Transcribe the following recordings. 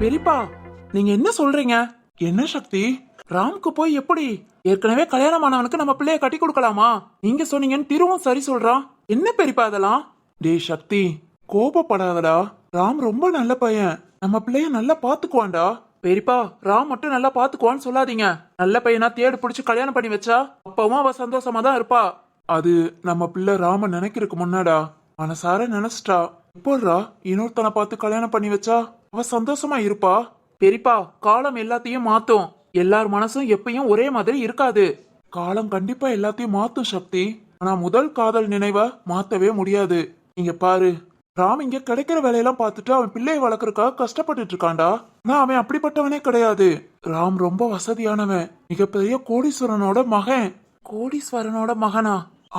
பெரியப்பா, நீங்க என்ன சொல்றீங்க? என்ன சக்தி? ராம்க்கு போய் எப்படி ஏற்கனவே கல்யாணம் ஆனவனுக்கு நம்ம பிள்ளைய கட்டி கொடுக்கலாமா? நீங்க சொன்னீங்கன்னு திருவும் சரி சொல்றான். என்ன பெரியப்பா அதெல்லாம்? டேய் சக்தி, கோபப்படாதடா. ராம் ரொம்ப நல்ல பையன், நம்ம பிள்ளைய நல்லா பாத்துக்குவான்டா. பெரியப்பா, ராம் மட்டும் நல்லா பாத்துக்குவான்னு சொல்லாதீங்க. நல்ல பையனா தேடி பிடிச்சு கல்யாணம் பண்ணி வச்சா அப்பவும் அவ சந்தோஷமா தான் இருப்பா. அது நம்ம பிள்ளை ராம நினைக்கிறதுக்கு முன்னாடா மனசார நினைச்சிட்டா. எப்போடா இன்னொருத்தனை பார்த்து கல்யாணம் பண்ணி வச்சா அவ சந்தோஷமா இருப்பா. பெரியப்பா, காலம் எல்லாத்தையும் மாத்தும். எல்லார் மனசும் எப்பயும் ஒரே மாதிரி இருக்காது. காலம் கண்டிப்பா எல்லாத்தையும் மாத்தும் சக்தி. ஆனா முதல் காதல் நினைவை மாத்தவே முடியாது. இங்க பாரு, ராம் இங்க கிடைக்கிற வேலையெல்லாம் பார்த்துட்டு அவன் பிள்ளையை வளர்க்கறதுக்காக கஷ்டப்பட்டுட்டு இருக்கான்டா. ஆனா அவன் அப்படிப்பட்டவனே கிடையாது. ராம் ரொம்ப வசதியானவன், மிகப்பெரிய கோடீஸ்வரனோட மகன். கோடீஸ்வரனோட மகனா?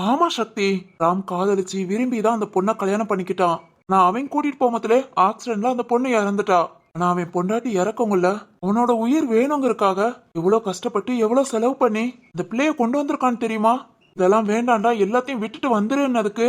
ஆமா சக்தி. ராம் காதலிச்சு விரும்பிதான் அந்த பொண்ணை கல்யாணம் பண்ணிக்கிட்டான். நான் அவன் கூட்டிட்டு போகும்போதுல ஆக்சிடென்ட்ல அந்த பொண்ணு இறந்துட்டா. ஆனா அவன் பொண்டாட்டி இறக்கவும்ல, அவனோட உயிர் வேணுங்கிறதுக்காக எவ்வளவு கஷ்டப்பட்டு எவ்வளவு செலவு பண்ணி இந்த பிள்ளைய கொண்டு வந்திருக்கான்னு தெரியுமா? இதெல்லாம் வேண்டாண்டா, எல்லாத்தையும் விட்டுட்டு வந்துருன்னதுக்கு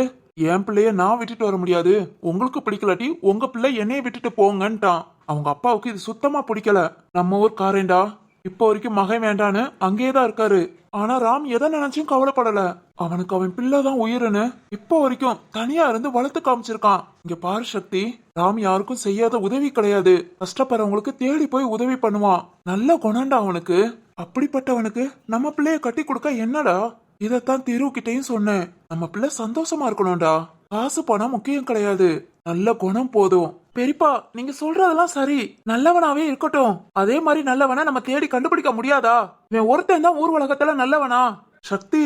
என் பிள்ளைய நான் விட்டுட்டு வர முடியாது, உங்களுக்கு பிடிக்கலாட்டி உங்க பிள்ளை என்னைய விட்டுட்டு போங்கன்ட்டான். அவங்க அப்பாவுக்கு இது சுத்தமா பிடிக்கல. நம்ம ஊர் காரேண்டா, இப்போ வரைக்கும் மகன் வேண்டான்னு அங்கேயேதான் இருக்காரு. ஆனா ராம் எதை நினைச்சும் கவலைப்படல. அவனுக்கு அவன் பிள்ளைதான் உயிர்னு இப்போ வரைக்கும் தனியா இருந்து வளர்த்து காமிச்சிருக்கான். இங்க பாரு சக்தி, ராம் யாருக்கும் செய்யாத உதவி கிடையாது. கஷ்டப்படுறவங்களுக்கு தேடி போய் உதவி பண்ணுவான். நல்ல குணம்டா அவனுக்கு. அப்படிப்பட்டவனுக்கு நம்ம பிள்ளைய கட்டி கொடுக்க என்னடா? இதத்தான் திருக்கிட்டையும் சொன்னேன். நம்ம பிள்ளை சந்தோஷமா இருக்கணும்டா. காசு பணம் முக்கியம் கிடையாது, நல்ல குணம் போதும். பெரியப்பா, நீங்க சொல்றதெல்லாம் சரி. நல்லவனாவே இருக்கட்டும். அதே மாதிரி நல்லவனா நம்ம தேடி கண்டுபிடிக்க முடியாதா? இவன் ஒருத்தன் தான் ஊர் உலகத்துல நல்லவனா? சக்தி,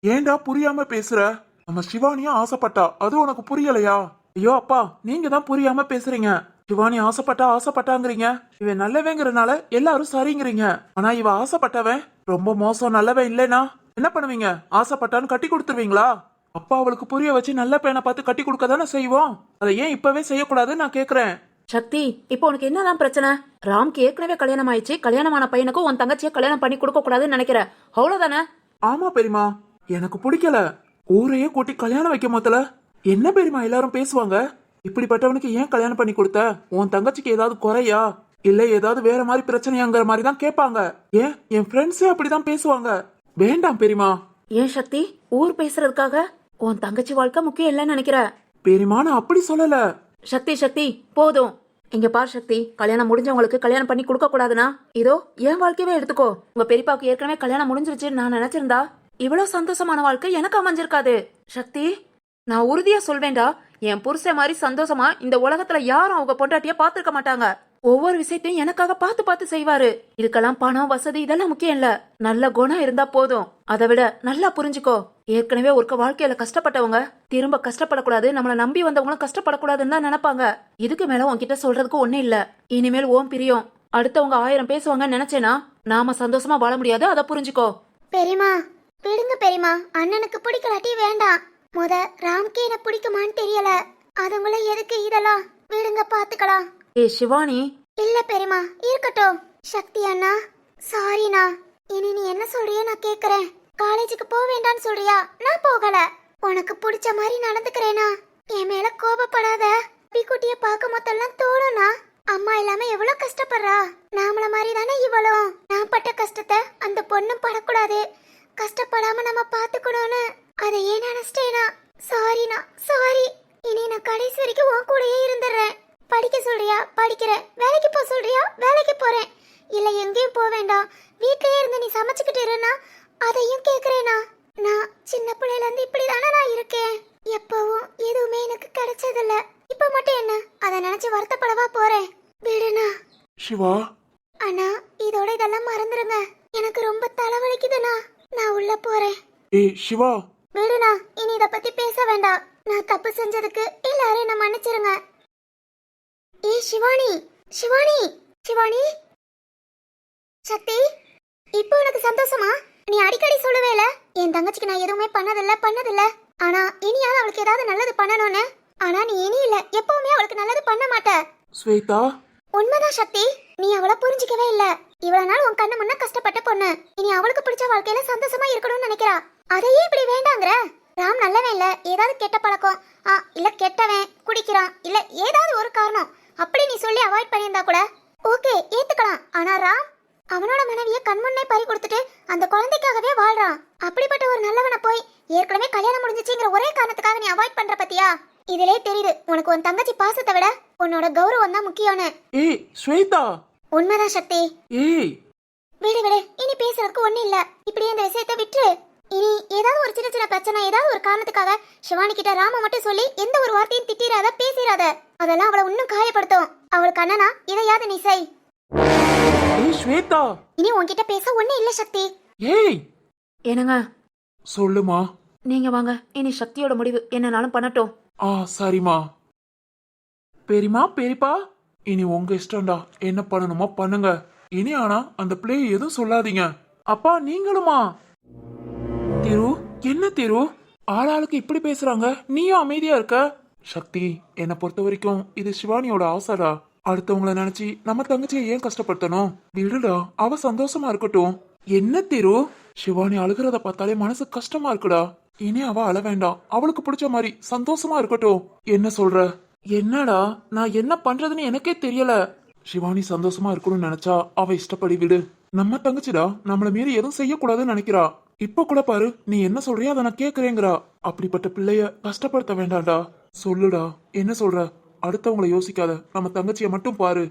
ஏண்டா புரியாம பேசுற? நம்ம சிவானியும் ஆசைப்பட்டா, அது உனக்கு புரியலையா? ஐயோ அப்பா, நீங்க தான் புரியாம பேசுறீங்க. சிவானி ஆசைப்பட்டாங்கிறீங்க. இவன் நல்லவங்கிறனால எல்லாரும் சரிங்கிறீங்க. ஆனா இவ ஆசைப்பட்டவன் ரொம்ப மோசம், நல்லவன் இல்லைனா என்ன பண்ணுவீங்க? ஆசைப்பட்டான்னு கட்டி கொடுத்துருவீங்களா? அப்பா அவளுக்கு புரிய வச்சு நல்ல பையனை பார்த்து கட்டி கொடுக்க தானே செய்வோம். அதை ஏன் இப்பவே செய்யக்கூடாதுன்னு நான் கேக்குறேன். சக்தி, இப்போ உனக்கு என்னதான் பிரச்சனை? ராம்க்கு ஏற்கனவே கல்யாணம் ஆயிடுச்சு. கல்யாணமான பையனுக்கும் உன் தங்கச்சியை கல்யாணம் பண்ணி கொடுக்க கூடாதுன்னு நினைக்கிற, அவ்வளவுதானே? ஆமா பெரியமா, எனக்கு பிடிக்கல. ஊரையே கூட்டி கல்யாணம் வைக்க முதல்ல என்ன பெரியமா எல்லாரும் பேசுவாங்க? இப்படிப்பட்டவனுக்கு ஏன் கல்யாணம் பண்ணி கொடுத்த? உன் தங்கச்சிக்கு ஏதாவது குறையா, இல்ல ஏதாவது வேற மாதிரி பிரச்சனையாங்கிற மாதிரி தான் கேட்பாங்க. ஏன் என் ஃப்ரெண்ட்ஸே அப்படிதான் பேசுவாங்க. வேண்டாம் பெரியமா. ஏன் சக்தி, ஊர் பேசுறதுக்காக உன் தங்கச்சி வாழ்க்கை முக்கியம் இல்லைன்னு நினைக்கிற? பெரியமா, நான் அப்படி சொல்லல. சக்தி போதும். இங்க பார் சக்தி, கல்யாணம் முடிஞ்சவங்களுக்கு கல்யாணம் பண்ணி கொடுக்க கூடாதுன்னா இதோ என் வாழ்க்கையவே எடுத்துக்கோ. உங்க பெரியப்பாவுக்கு ஏற்கனவே கல்யாணம் முடிஞ்சிருச்சு நான் நினைச்சிருந்தா இவ்வளவு சந்தோஷமான வாழ்க்கை எனக்கு அமைஞ்சிருக்காது. சக்தி, நான் உறுதியா சொல்வேண்டா, என் புருஷன் மாதிரி சந்தோஷமா இந்த உலகத்துல யாரும் அவங்க பொண்டாட்டிய பாத்துருக்க மாட்டாங்க. ஒவ்வொரு விஷயத்தையும் எனக்காக பார்த்து பார்த்து செய்வாரு. இதுக்கெல்லாம் பணம் வசதி இதெல்லாம் முக்கியம் இல்ல, நல்ல குணம் இருந்தா போதும். அதை விட நல்லா புரிஞ்சுக்கோ, ஏற்கனவே ஒரு வாழ்க்கையில கஷ்டப்பட்டவங்க திரும்ப கஷ்டப்படக்கூடாது, நம்மள நம்பி வந்தவங்களும் கஷ்டப்படக்கூடாதுன்னு தான் நினைப்பாங்க. இதுக்கு மேல உன்கிட்ட சொல்றதுக்கு ஒண்ணு இல்ல. இனிமேல் ஓம் பிரியம் அடுத்தவங்க 1000 பேசுவாங்கன்னு நினைச்சேனா நாம சந்தோஷமா வாழ முடியாது, அதை புரிஞ்சுக்கோ. பெரியமா, விடுங்க பெரியமா. அண்ணனுக்கு பிடிக்கலாட்டி வேண்டாம். முத ராம்க்கு என்ன பிடிக்குமான்னு தெரியல, அதுங்கள எதுக்கு இதெல்லாம்? விடுங்க, பாத்துக்கலாம். ஏ சிவானி. இல்ல பெரியமா, இருக்கட்டும். சக்தி அண்ணா, சாரிண்ணா. இனி நீ என்ன சொல்றியோ நான் கேக்குறேன். காலேஜுக்கு போக வேண்டாம்னு சொல்றியா? நான் போகல. உனக்கு பிடிச்ச மாதிரி நடந்துக்கிறேனா? என் மேல கோபப்படாத. குட்டிய பார்க்க மொத்தம்லாம் தோணும்னா அம்மா இல்லாம எவ்வளவு கஷ்டப்படுறா. நாமள மாதிரி தானே இவளும். நான் பட்ட கஷ்டத்தை அந்த பொண்ணும் படக்கூடாது, கஷ்டப்படாம நம்ம பாத்துக்கணும்னு அதை ஏன் நினைச்சிட்டேனா? சாரிண்ணா, சாரி. இனி நான் கடைசி வரைக்கும் உன் கூடயே இருந்துடுறேன். படிக்க சொல்றியா? படிக்கிறேன். வேலைக்கு போக சொல்றியா? வேலைக்கு போறேன். இல்ல எங்கேயும் போக வேண்டாம், வீட்லயே இருந்து நீ சமைச்சுக்கிட்டு இருனா, அதையும் கேக்குறேனா? நான் சின்ன பிள்ளையில இருந்து இப்படிதானே நான் இருக்கேன். எப்பவும் எதுவுமே எனக்கு கிடைச்சதில்ல. இப்ப மட்டும் என்ன அதை நினைச்சு வருத்தப்படவா போறேன்? விடுனா. சிவா. அண்ணா, இதோட இதெல்லாம் மறந்துருங்க. எனக்கு ரொம்ப தலைவலிக்குதுண்ணா. நான் உள்ள போறேன். ஏய் சிவா. விடுனா, இனி இத பத்தி பேச வேண்டாம். நான் தப்பு செஞ்சதுக்கு எல்லாரும் என்ன மன்னிச்சிருங்க. ஏய் சிவானி, சிவானி, சிவானி. சக்தி, இப்போ உனக்கு சந்தோஷமா? நீ அடிக்கடி சொல்லுவேல என் தங்கச்சிக்கு நான் எதுவுமே பண்ணதில்ல. ஆனா இனியாவது அவளுக்கு ஏதாவது நல்லது பண்ணணும்னு. ஆனா நீ இனி இல்ல, எப்பவுமே அவளுக்கு நல்லது பண்ண மாட்ட. ஸ்வேதா. உண்மைதான் சக்தி, நீ அவளை புரிஞ்சிக்கவே இல்ல. இவ்வளவு நாள் உன் கண்ணு முன்ன கஷ்டப்பட்ட பொண்ணு இனி அவளுக்கு பிடிச்ச வாழ்க்கையில சந்தோஷமா இருக்கணும்னு நினைக்கிறா. அதையே இப்படி வேண்டாங்கிற? ராம் நல்லவன் இல்ல, ஏதாவது கெட்ட பழக்கம், இல்ல கெட்டவன், குடிக்கிறான், இல்ல ஏதாவது ஒரு காரணம் அப்படி நீ சொல்லி அவாய்ட் பண்ணியிருந்தா கூட ஓகே ஏத்துக்கலாம். ஆனா ராம் அவனோட மனைவிய கண்முன்னே பறி கொடுத்துட்டு அந்த குழந்தைக்காகவே வாழ்றான். அப்படிப்பட்ட ஒரு நல்லவனை போய் ஏற்கனவே கல்யாணம் முடிஞ்சிச்சுங்கிற ஒரே காரணத்துக்காக நீ அவாய்ட் பண்ற பத்தியா? இதிலே தெரியுது உனக்கு உன் தங்கச்சி பாசத்தை விட உன்னோட கௌரவம் தான் முக்கியம்னு. ஏய் ஸ்வேதா. உண்மைதான் சக்தி. ஏய் விடு விடு, இனி பேசுறதுக்கு ஒண்ணு இல்ல. இப்படியே இந்த விஷயத்தை விட்டு இனி ஏதாவது ஒரு சின்ன சின்ன பிரச்சனை ஏதாவது ஒரு காரணத்துக்காக சிவானி கிட்ட ராம மட்டும் சொல்லி எந்த ஒரு வார்த்தையும் திட்டிராத, பேசிராத. அதெல்லாம் அவளை இன்னும் காயப்படுத்தும். அவளுக்கு அண்ணனா இதையாவது நீ செய். ஏய் ஸ்வேதா. இனி உன்கிட்ட பேச ஒண்ணு இல்ல சக்தி. ஏய் என்னங்க சொல்லுமா. நீங்க வாங்க, இனி சக்தியோட முடிவு என்னனாலும் பண்ணட்டும். சரிம்மா. பெரியமா பெரியப்பா இனி உங்க இஷ்டம்டா, என்ன பண்ணணுமோ பண்ணுங்க. இனி ஆனா அந்த பிள்ளை எதுவும் சொல்லாதீங்க. அப்பா நீங்களுமா? திரு என்ன திரு ஆளாளுக்கு இப்படி பேசுறாங்க, நீயும் அமைதியா இருக்க? சக்தி என்னை பொறுத்த வரைக்கும் இது சிவானியோட ஆசைடா. அடுத்தவங்கள நினைச்சு நம்ம தங்கச்சியை ஏன் கஷ்டப்படுத்தணும்? விடுடா, அவ சந்தோஷமா இருக்கட்டும். என்ன திரு சிவானி அழுகிறத பார்த்தாலே மனசு கஷ்டமா இருக்குடா. இனி அவ அழ வேண்டாம், அவளுக்கு பிடிச்ச மாதிரி சந்தோஷமா இருக்கட்டும். என்ன சொல்ற? என்னடா நான் என்ன பண்றதுன்னு எனக்கே தெரியல. சிவானி சந்தோஷமா இருக்கணும்னு நினைச்சா அவ இஷ்டப்படி விடு. நம்ம தங்கச்சிடா, நம்மள மீறி எதுவும் செய்யக்கூடாதுன்னு நினைக்கிறா. இப்ப கூட பாரு, நீ என்ன சொல்றியா அதை நான் கேக்குறேங்கிறா. அப்படிப்பட்ட பிள்ளைய கஷ்டப்படுத்த வேண்டாம்டா. சொல்லுடா, என்ன சொல்ற? அடுத்தவங்கள யோசிக்காத, நம்ம தங்கச்சிய மட்டும் பாரு.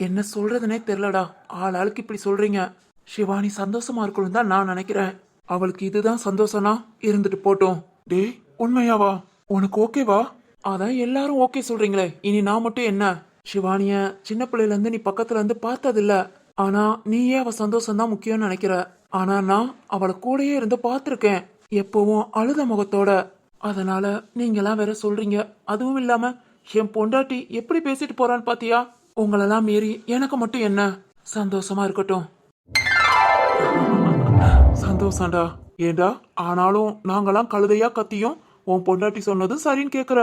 என்ன சொல்றதுனே தெரியலடா. ஆளாளுக்கு இப்படி சொல்றீங்க. சிவானி சந்தோஷமா இருக்கணும் தான் நான் நினைக்கிறேன். அவளுக்கு இதுதான் சந்தோஷம்னா இருந்துட்டு போட்டோம். டேய் உண்மையாவா? உனக்கு ஓகேவா? அதான் எல்லாரும் ஓகே சொல்றீங்களே, இனி நான் மட்டும் என்ன? சிவானிய சின்ன பிள்ளையில இருந்து நீ பக்கத்துல இருந்து பார்த்ததில்ல. ஆனா நீயே அவ சந்தோஷம் தான் முக்கியம்னு நினைக்கிற. ஆனா நான் அவளை கூடயே இருந்து பார்த்திருக்கேன், எப்பவும் அழுத முகத்தோட. அதனால நீங்கெல்லாம் வேற சொல்றீங்க. அதுவும் இல்லாம என் பொண்டாட்டி எப்படி பேசிட்டு போறான்னு பாத்தியா? உங்களெல்லாம் மீறி எனக்கு மட்டும் என்ன? சந்தோஷமா இருக்கட்டும். சந்தோஷம்டா. ஏண்டா ஆனாலும் நாங்கெல்லாம் கழுதையா கத்தியும் உன் பொண்டாட்டி சொன்னது சரின்னு கேக்குற.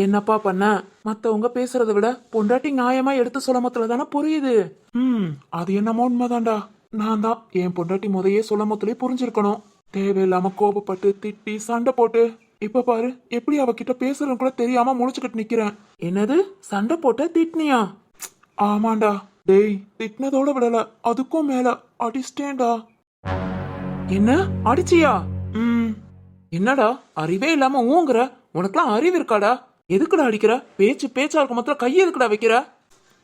என்னப்பா பண்ண? மத்தவங்க பேசுறத விட பொண்டாட்டி நியாயமா எடுத்து சொல்லமத்துல தானே புரியுது. அது என்னமோ உண்மைதான்டா. நான் தான் என் பொண்டாட்டி முதையே சொல்லமத்திலே புரிஞ்சிருக்கணும். தேவையில்லாம கோபப்பட்டு திட்டி சண்டை போட்டு இப்ப பாரு எப்படி அவகிட்ட பேசுறன்னு கூட தெரியாம முழிச்சுக்கிட்டு நிக்கிறேன். என்னது சண்டை போட்ட திட்டினியா? ஆமாண்டா. டேய் திட்டினதோட விடல, அதுக்கும் மேல அடிச்சிட்டேன்டா. என்ன அடிச்சியா? என்னடா அறிவே இல்லாம ஊங்குற? உனக்குலாம் அறிவு இருக்காடா? எதுக்குடா அடிக்கிற? பேச்சா இருக்க மாத்திரம் கைய எதுக்குடா வைக்கிற?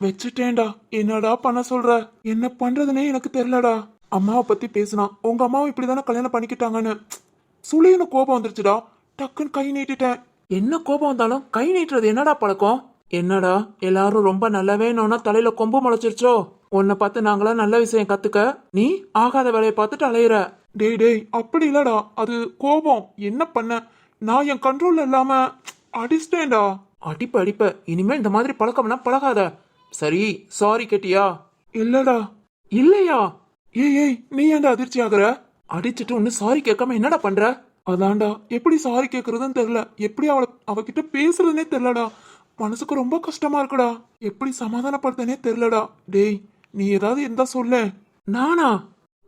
வச்சுட்டேன்டா. என்னடா பண்ண சொல்ற? என்ன பண்றதுனே எனக்கு தெரியலடா. அம்மாவை பத்தி பேசினா உங்க அம்மாவும் இப்படிதானே கல்யாணம் பண்ணிக்கிட்டாங்கன்னு சுழின்னு கோபம் வந்துருச்சுடா. டக்குன்னு கை நீட்டிட்டேன். என்ன கோபம் வந்தாலும் கை நீட்டுறது என்னடா பழக்கம்? என்னடா எல்லாரும் ரொம்ப நல்லவேனோன்னா தலையில கொம்பு முளைச்சிருச்சோ? உன்னை பார்த்து நாங்களாம் நல்ல விஷயம் கத்துக்க, நீ ஆகாத வேலையை பார்த்துட்டு அலையிற. டேய் அப்படி இல்லடா, அது கோபம். என்ன பண்ண? நான் என் கண்ட்ரோல்ல இல்லாம அடிச்சிட்டேன்டா. அடிப்ப இனிமே இந்த மாதிரி பழக்கம்லாம் பழகாத. சரி சாரி கேட்டியா? இல்லடா. இல்லையா? ஏய் நீ ஏன்டா அதிர்ச்சி ஆகுற? அடிச்சிட்டு ஒன்னு சாரி கேட்காம என்னடா பண்ற? அதான்டா எப்படி சாரி கேக்குறதுன்னு தெரியல, எப்படி அவகிட்ட பேசுறதுனே தெரியலடா. மனசுக்கு ரொம்ப கஷ்டமா இருக்குடா. எப்படி சமாதானப்படுத்தனே தெரியலடா. டேய் நீ ஏதாவது இருந்தா சொல்லு. நானா?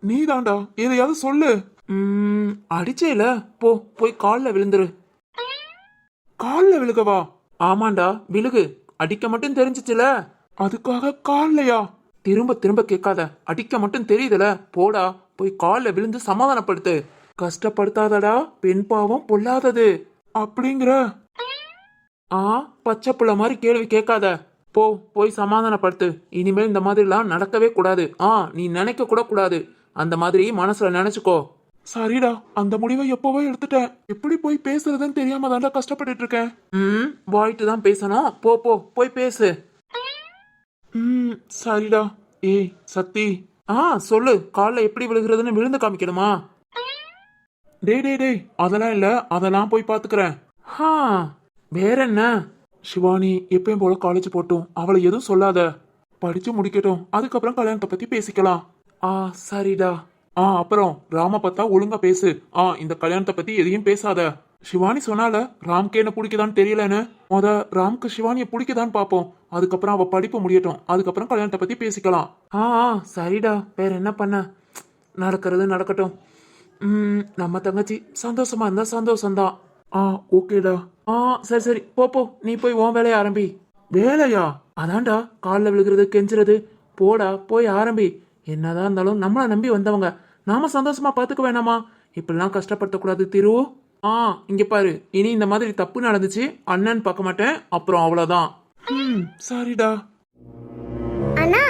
நீ தான்டா, எதையாவது சொல்லு. அடிச்சேல, போய் கால்ல விழுந்துரு. கால்ல விழுகவா? ஆமாண்டா விழுகு. அடிக்க மட்டும் தெரிஞ்சிச்சுல, அதுக்காக கால்லையா? திரும்ப கேட்காத, அடிக்க மட்டும் தெரியுதுல, போடா போய் கால்ல விழுந்து சமாதானப்படுத்து. கஷ்டப்படுத்தாதடா, பெண் பாவம் பொல்லாதது அப்படிங்கிற. பச்சை புள்ள மாதிரி கேள்வி கேட்காத. போய் சமாதானப்படுத்து. இனிமேல் இந்த மாதிரிலாம் நடக்கவே கூடாது. நீ நினைக்க கூட கூடாது. அந்த மாதிரி மனசுல நினைச்சுக்கோ. சரிடா, அந்த முடிவை எப்பவோ எடுத்துட்டேன். எப்படி போய் பேசுறதுன்னு தெரியாம தாண்டா கஷ்டப்பட்டுட்டு இருக்கேன். வாயிட்டு தான் பேசணும். போய் பேசு. சரிடா. ஏய் சக்தி. சொல்லு, கால்ல எப்படி விழுகிறதுன்னு விழுந்து காமிக்கணுமா? டேய் அதெல்லாம் இல்ல, அதெல்லாம் போய் பாத்துக்கிறேன். வேற என்ன? சிவானி எப்பயும் போல காலேஜ் போட்டும், அவளை எதுவும் சொல்லாத. படிச்சு முடிக்கட்டும், அதுக்கப்புறம் கல்யாணத்தை பத்தி பேசிக்கலாம். சரிடா. அப்புறம் ராம பார்த்தா ஒழுங்கா பேசு. இந்த கல்யாணத்தை பத்தி எதையும் பேசாத. சிவானி சொன்னால ராம்க்கு என்ன பிடிக்குதான்னு தெரியலன்னு. ராம்க்கு சிவானிய பிடிக்குதான்னு பாப்போம். அதுக்கப்புறம் அவ படிப்பு முடியட்டும், அதுக்கப்புறம் கல்யாணத்தை பத்தி பேசிக்கலாம். சரிடா. வேற என்ன பண்ண? நடக்கிறது நடக்கட்டும். நம்ம தங்கச்சி சந்தோஷமா இருந்தா சந்தோஷம்தான். ஓகேடா. சரி போ நீ போய் உன் வேலையை ஆரம்பி. வேலையா? அதான்டா, காலில் விழுகிறது கெஞ்சுறது. போடா போய் ஆரம்பி. என்னதான் இருந்தாலும் நம்மள நம்பி வந்தவங்க, நாம சந்தோஷமா பாத்துக்க வேணாமா? இப்படிலாம் கஷ்டப்படுத்தக்கூடாது திரு. இங்க பாரு, இனி இந்த மாதிரி தப்பு நடந்துச்சு அண்ணன் பார்க்க மாட்டேன், அப்புறம் அவ்வளவுதான். சாரிடா. அண்ணா,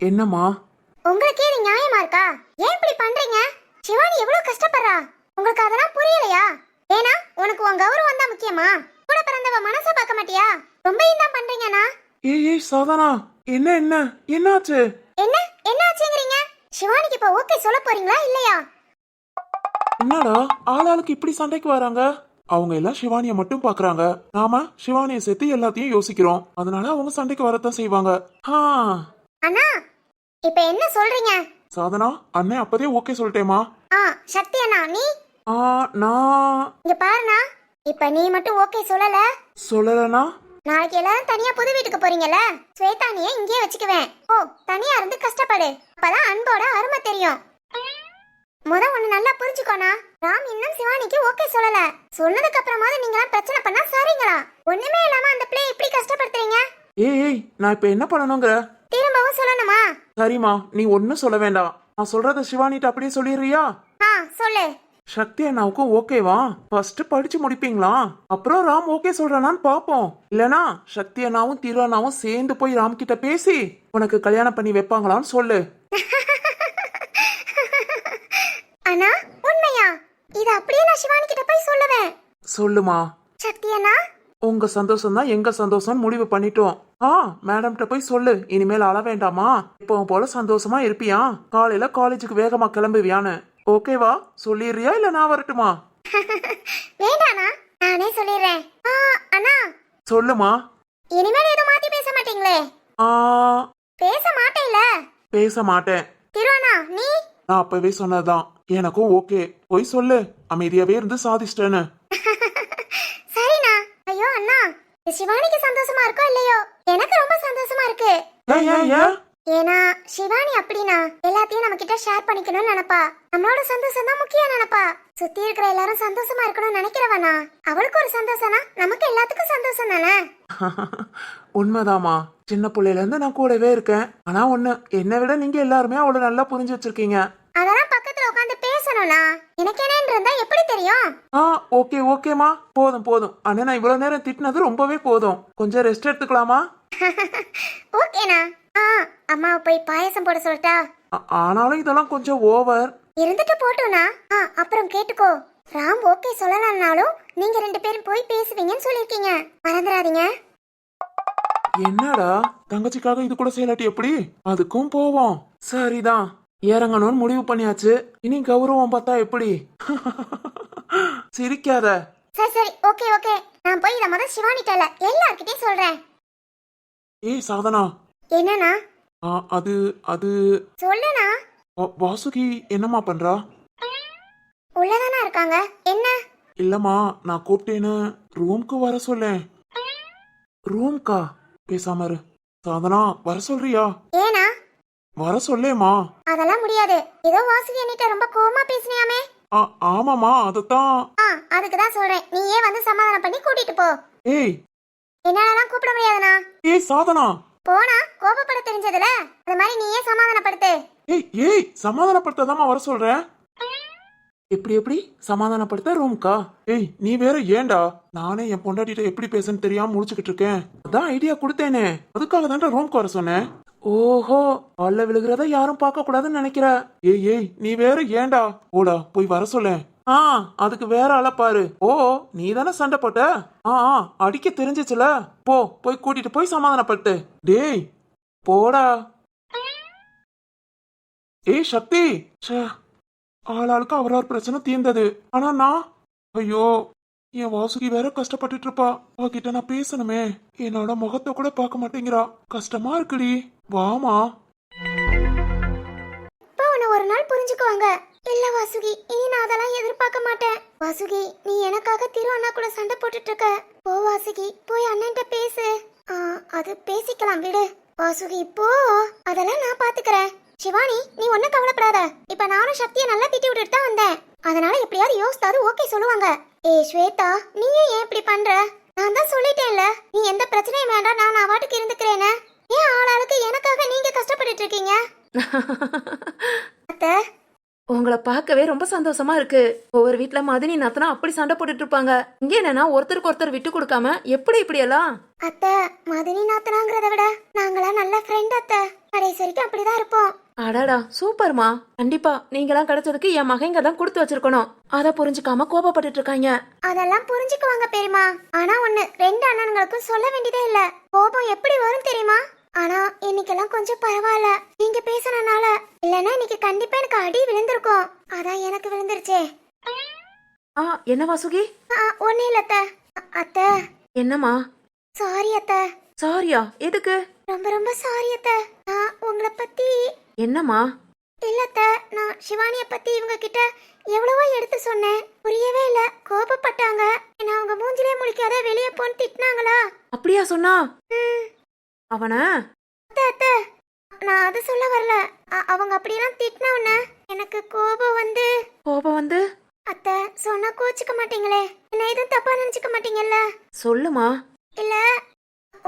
என்னம்மா? உங்களுக்கே இது நியாயமா இருக்கா? ஏன் இப்படி பண்றீங்க? சிவானி எவ்வளவு கஷ்டப்படுறா, உங்களுக்கு அதெல்லாம் புரியலையா? ஏனா உனக்கு உன் கௌரவம் தான் முக்கியமா? கூட பிறந்தவ மனசை பார்க்க மாட்டியா? ரொம்ப தான் பண்றீங்கண்ணா. ஏய் சாதனா, என்ன என்னாச்சு? என்ன ஆச்சுங்கறீங்க? சிவானிக்கு இப்ப ஓகே சொல்ல போறீங்களா இல்லையா? என்னடா ஆளாளுக்கு இப்படி சண்டைக்கு வராங்க? அவங்க எல்லாம் சிவானிய மட்டும் பாக்குறாங்க, நாம சிவானிய சேர்த்து எல்லாத்தையும் யோசிக்கிறோம். அதனால அவங்க சண்டைக்கு வரத்தான் செய்வாங்க. அண்ணா, இப்ப என்ன சொல்றீங்க? சாதனா, அண்ணன் அப்பதே ஓகே சொல்லிட்டேமா. சக்தி அண்ணா, நீ நான் இங்க பாருண்ணா, இப்ப நீ மட்டும் ஓகே சொல்லலனா நாளைக்கு எல்லாரும் தனியா புது வீட்டுக்கு போறீங்கல்ல, ஸ்வேதானிய இங்கேயே வச்சுக்குவேன். தனியா இருந்து கஷ்டப்படு, அப்பதான் அன்போட அருமை தெரியும். ஒண்ணு நல்லா புரிஞ்சுக்கோனா, ராம் இன்னும் சிவானிக்கு ஓகே சொல்லல. சொன்னதுக்கு அப்புறமாவது நீங்க பிரச்சனை பண்ணா சரிங்களா? ஒண்ணுமே இல்லாம அந்த பிள்ளை இப்படி கஷ்டப்படுத்துறீங்க. ஏய் நான் இப்ப என்ன பண்ணணுங்கிற? திரும்பவும் சொல்லணுமா? சரிம்மா, நீ ஒன்னும் சொல்ல வேண்டாம். நான் சொல்றத சிவானிட்ட அப்படியே சொல்லிடுறியா? சொல்லு. சக்தி அண்ணாவுக்கும் ஓகேவா? ஃபர்ஸ்ட் படிச்சு முடிப்பீங்களா, அப்புறம் ராம் ஓகே சொல்றானான்னு பாப்போம். இல்லனா சக்தி அண்ணாவும் திரு அண்ணாவும் சேர்ந்து போய் ராம் கிட்ட பேசி உனக்கு கல்யாணம் பண்ணி வைப்பாங்களான்னு சொல்லு. அண்ணா, உண்மையா? இது அப்படியே நான் சிவானி கிட்ட போய் சொல்லுவேன். சொல்லுமா. சக்தி அண்ணா, உங்க சந்தோஷம் தான் எங்க சந்தோஷம் முடிவு பண்ணிட்டோம். மேடம்கிட்ட போய் சொல்லு, இனிமேல் அழ வேண்டாமா, இப்போ போல சந்தோஷமா இருப்பியா, காலையில காலேஜுக்கு வேகமா கிளம்புவியான்னு. ஓகேவா? சொல்லிடுறியா இல்ல நான் வரட்டுமா? வேண்டாண்ணா, நானே சொல்லிடுறேன். அண்ணா சொல்லுமா. இனிமேல் எதுவும் மாத்தி பேச மாட்டீங்களே? பேச மாட்டேல? பேச மாட்டேன். திருவண்ணா, நீ? நான் அப்பவே சொன்னதுதான், எனக்கும் ஓகே. போய் சொல்லு, அமைதியாவே இருந்து சாதிச்சிட்டேன்னு. சரிண்ணா. ஐயோ அண்ணா, சிவானிக்கு சந்தோஷமா இருக்கோ இல்லையோ, எனக்கு ரொம்ப சந்தோஷமா இருக்கு. ஏன்னா சிவானி அப்படின்னா எல்லாத்தையும் நம்ம கிட்ட ஷேர் பண்ணிக்கணும்னு நினைப்பா. நம்மளோட சந்தோஷம் தான் முக்கியம் நினைப்பா. சுத்தி இருக்கிற எல்லாரும் சந்தோஷமா இருக்கணும்னு நினைக்கிறவனா, அவளுக்கு ஒரு சந்தோஷம்னா நமக்கு எல்லாத்துக்கும் சந்தோஷம் தானே. உண்மைதாமா, சின்ன பிள்ளையில இருந்து நான் கூடவே இருக்கேன். ஆனா ஒண்ணு, என்னை விட நீங்க எல்லாருமே அவளை நல்லா புரிஞ்சு வச்சிருக்கீங்க. அதெல்லாம் பக்கத்துல உட்காந்து பேசணும்னா எனக்கு என்னன்னு இருந்தா எப்படி தெரியும்? ஓகேமா, போதும். அண்ணா நான் இவ்வளவு நேரம் திட்டினது ரொம்பவே போதும். கொஞ்சம் ரெஸ்ட் எடுத்துக்கலாமா? ஓகேண்ணா. அம்மாவை போய் பாயசம் போட சொல்லட்டா? ஆனாலும் இதெல்லாம் கொஞ்சம் ஓவர். இருந்துட்டு போட்டோம்னா. அப்புறம் கேட்டுக்கோ, ராம் ஓகே சொல்லலன்னாலும் நீங்க 2 பேரும் போய் பேசுவீங்கன்னு சொல்லிருக்கீங்க, மறந்துடாதீங்க. என்னடா, தங்கச்சிக்காக இது கூட செய்யலாட்டி எப்படி? அதுக்கும் போவோம். சரிதான், இறங்கணும்னு முடிவு பண்ணியாச்சு. இனி கௌரவம் பார்த்தா எப்படி? சிரிக்காத. சரி, ஓகே. நான் போய் இத முதல்ல சிவானிட்டல எல்லார்கிட்டயும் சொல்றேன். ஏய் சாதனா. என்னண்ணா? அது சொல்லுண்ணா. வாசுகி என்னம்மா பண்றா? உள்ளதானா இருக்காங்க. என்ன? இல்லம்மா, நான் கூப்பிட்டேன்னு ரூம்க்கு வர சொல்லேன். ரூம்க்கா? பேசாம இரு. சாதனா, வர சொல்றியா? ஏனா? வர சொல்லேமா. அதெல்லாம் முடியாது. ஏதோ வாசுகி என்கிட்ட ரொம்ப கோவமா பேசினியாமே. ஆமாமா, அதத்தான். அதுக்கு தான் சொல்றேன், நீயே வந்து சமாதானம் பண்ணி கூட்டிட்டு போ. ஏய், என்னாலலாம் கூப்பிட முடியாதுண்ணா. ஏய் சாதனா, போனா கோபப்பட தெரிஞ்சதுல, அந்த மாதிரி நீயே சமாதானப்படுத்து. ஏய் சமாதானப்படுத்தாதாமா வர சொல்றேன். எப்படி சமாதானப்படுத்த ரூம்க்கா? ஏய் நீ வேற ஏன்டா? நானே என் பொண்டாட்டிட்ட எப்படி பேசன்னு தெரியாம முடிச்சுக்கிட்டு இருக்கேன். அதான் ஐடியா கொடுத்தேனே, அதுக்காக தான்டா ரூம்க்கு வர சொன்னேன். ஓஹோ, பல்ல விழுகிறத யாரும் பார்க்க கூடாதுன்னு நினைக்கிற. ஏய் நீ வேற ஏன்டா? ஓடா போய் வர சொல்ல. அதுக்கு வேற ஆள பாரு. நீ தானே சண்டை போட்ட. அடிக்க தெரிஞ்சிச்சுல, போய் கூட்டிட்டு போய் சமாதானப்பட்டு. டேய் போடா. ஏய் சக்தி, ஆளாளுக்கு அவரவர் பிரச்சனை தீர்ந்தது. ஆனா நான், ஐயோ என் வாசுகி வேற கஷ்டப்பட்டுட்டு இருப்பா. அவகிட்ட நான் பேசணுமே, என்னோட முகத்தை கூட பார்க்க மாட்டேங்கிறா. கஷ்டமா இருக்குடி. வாமா. ஒரு நாள் புரிஞ்சுக்குவாங்க. இல்ல வாசுகி, இனி நான் அதெல்லாம் எதிர்பார்க்க மாட்டேன். வாசுகி, நீ எனக்காக திரு அண்ணா கூட சண்டை போட்டுட்டு இருக்க. போ வாசுகி, போய் அண்ணன்ட்ட பேசு. அது பேசிக்கலாம் விடு. வாசுகி போ, அதெல்லாம் நான் பாத்துக்கிறேன். சிவானி, நீ ஒன்னும் கவலைப்படாத. இப்ப நானும் சக்தியை நல்லா திட்டி விட்டுட்டு தான் வந்தேன். அதனால எப்படியாவது யோசித்தாது ஓகே சொல்லுவாங்க. ஸ்வேதா, நீ ஏன் இப்படி பண்ற? நான் தான் சொல்லிட்டேன்ல, நீ எந்த பிரச்சனையும் வேண்டாம், நான் வாட்டுக்கு இருந்துக்கிறேன்னு. ஏன் ஆளாளுக்கு எனக்காக நீங்க கஷ்டப்பட்டுட்டு இருக்கீங்க? அத்தை, உங்களை பார்க்கவே ரொம்ப சந்தோஷமா இருக்கு. ஒவ்வொரு வீட்ல மதினி நாத்தனா அப்படி சண்டை போட்டுட்டு இருப்பாங்க. இங்க என்னன்னா ஒருத்தருக்கு ஒருத்தர் விட்டு கொடுக்காம எப்படி இப்படி எல்லாம்? அத்தை, மதினி நாத்தனாங்கிறத விட நாங்களாம் நல்ல ஃப்ரெண்ட் அத்தை. கடைசி வரைக்கும் அப்படிதான் இருப்போம். அடாடா சூப்பர்மா. கண்டிப்பா நீங்களாம் கிடைச்சதுக்கு என் மகங்க தான் கொடுத்து வச்சிருக்கணும். அத புரிஞ்சுக்காம கோபப்பட்டுட்டு இருக்காங்க. அதெல்லாம் புரிஞ்சுக்குவாங்க பெரியமா. ஆனா ஒண்ணு, 2 அண்ணன்களுக்கும் சொல்ல வேண்டியதே இல்ல. கோபம் எப்படி வரும் தெரியுமா? ஆனா இன்னைக்கெல்லாம் கொஞ்சம் பரவாயில்ல, நீங்க பேசுனனால. இல்லனா இன்னைக்கு கண்டிப்பா எனக்கு அடி விழுந்திருக்கும். அதான் எனக்கு விழுந்துருச்சே. என்ன வாசுகி? ஒண்ணு இல்ல அத்தை. அத்தை, என்னம்மா? சாரி அத்தை. சாரியா? எதுக்கு? ரொம்ப ரொம்ப சாரி அத்தை. நான் உங்களை பத்தி. என்னம்மா? இல்ல அத்தை, நான் சிவானிய பத்தி இவங்க கிட்ட எவ்வளவோ எடுத்து சொன்னேன், புரியவே இல்ல. கோபப்பட்டாங்க. என்ன அவங்க மூஞ்சிலே முழிக்காத வெளியே போன்னு திட்டினாங்களா? அப்படியா சொன்னா? அவன அத்தை அத்தை, நான் அது சொல்ல வரல. அவங்க அப்படியெல்லாம் திட்டினவன எனக்கு கோபம் வந்து. அத்தை, சொன்னா கோச்சிக்க மாட்டீங்களே? என்ன எதுவும் தப்பா நினைச்சுக்க மாட்டீங்கல்ல? சொல்லுமா. இல்ல,